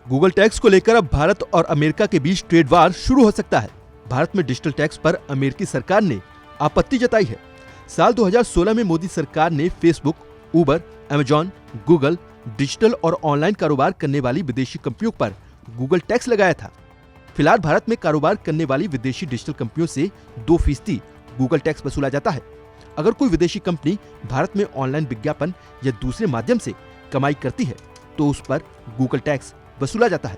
Google tax को लेकर अब भारत और अमेरिका के बीच ट्रेड वार शुरू हो सकता है। भारत में डिजिटल टैक्स पर अमेरिकी सरकार ने आपत्ति जताई है। साल 2016 में मोदी सरकार ने फेसबुक, उबर, अमेजॉन, गूगल, डिजिटल और ऑनलाइन कारोबार करने वाली विदेशी कंपनियों पर गूगल टैक्स लगाया था। फिलहाल भारत में कारोबार करने वाली विदेशी डिजिटल कंपनियों से 2% गूगल टैक्स वसूला जाता है। अगर कोई विदेशी कंपनी भारत में ऑनलाइन विज्ञापन या दूसरे माध्यम से कमाई करती है तो उस पर गूगल टैक्स वसूला जाता है।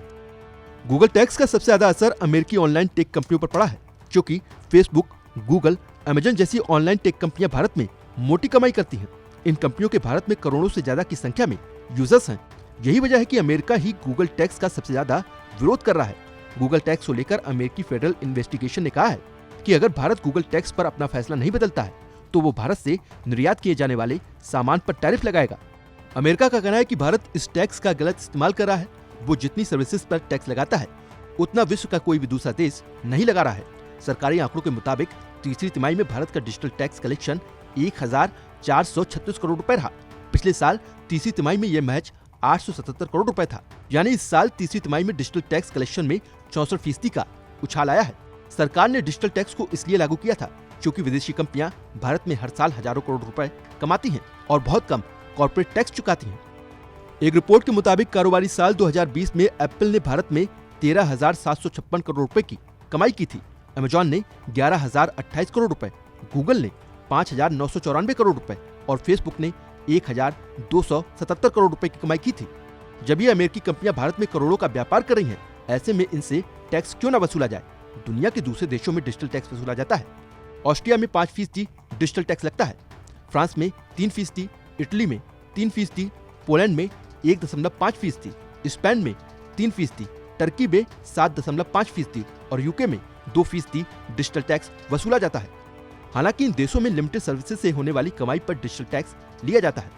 गूगल टैक्स का सबसे ज्यादा असर अमेरिकी ऑनलाइन टेक कंपनियों पर पड़ा है, क्योंकि फेसबुक, गूगल, अमेजन जैसी ऑनलाइन टेक कंपनियां भारत में मोटी कमाई करती हैं। इन कंपनियों के भारत में करोड़ों से ज्यादा की संख्या में यूजर्स हैं। यही वजह है कि अमेरिका ही गूगल टैक्स का सबसे ज्यादा विरोध कर रहा है। गूगल टैक्स को लेकर अमेरिकी फेडरल इन्वेस्टिगेशन ने कहा है कि अगर भारत गूगल टैक्स पर अपना फैसला नहीं बदलता है तो वो भारत से निर्यात किए जाने वाले सामान पर टैरिफ लगाएगा। अमेरिका का कहना है कि भारत इस टैक्स का गलत इस्तेमाल कर रहा है। वो जितनी सर्विसेज पर टैक्स लगाता है उतना विश्व का कोई भी दूसरा देश नहीं लगा रहा है। सरकारी आंकड़ों के मुताबिक तीसरी तिमाही में भारत का डिजिटल टैक्स कलेक्शन 1436 करोड़ रुपए रहा। पिछले साल तीसरी तिमाही में यह महज 877 करोड़ रुपए था। यानी इस साल तीसरी तिमाही में डिजिटल टैक्स कलेक्शन में 64% का उछाल आया है। सरकार ने डिजिटल टैक्स को इसलिए लागू किया था क्योंकि विदेशी कंपनियां भारत में हर साल हजारों करोड़ रुपए कमाती हैं और बहुत कम कॉर्पोरेट टैक्स चुकाती हैं। एक रिपोर्ट के मुताबिक कारोबारी साल 2020 में एप्पल ने भारत में 13,756 करोड़ रुपए की कमाई की थी। अमेजॉन ने 11,028 करोड़ रुपए, गूगल ने 5,994 करोड़ रुपए और फेसबुक ने 1,277 करोड़ रुपए की कमाई की थी। जब ये अमेरिकी कंपनियां भारत में करोड़ों का व्यापार कर रही हैं, ऐसे में इनसे टैक्स क्यों न वसूला जाए। दुनिया के दूसरे देशों में डिजिटल टैक्स वसूला जाता है। ऑस्ट्रिया में 5% डिजिटल टैक्स लगता है, फ्रांस में 3%, इटली में 3%, पोलैंड में 1.5%, स्पेन में 3%, टर्की में 7.5% और यूके में 2% डिजिटल टैक्स वसूला जाता है। हालांकि इन देशों में लिमिटेड सर्विसेज से होने वाली कमाई पर डिजिटल टैक्स लिया जाता है।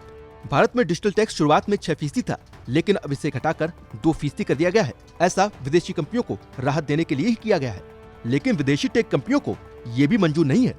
भारत में डिजिटल टैक्स शुरुआत में 6% था, लेकिन अब इसे घटाकर 2% कर दिया गया है। ऐसा विदेशी कंपनियों को राहत देने के लिए ही किया गया है, लेकिन विदेशी टेक कंपनियों को ये भी मंजूर नहीं है।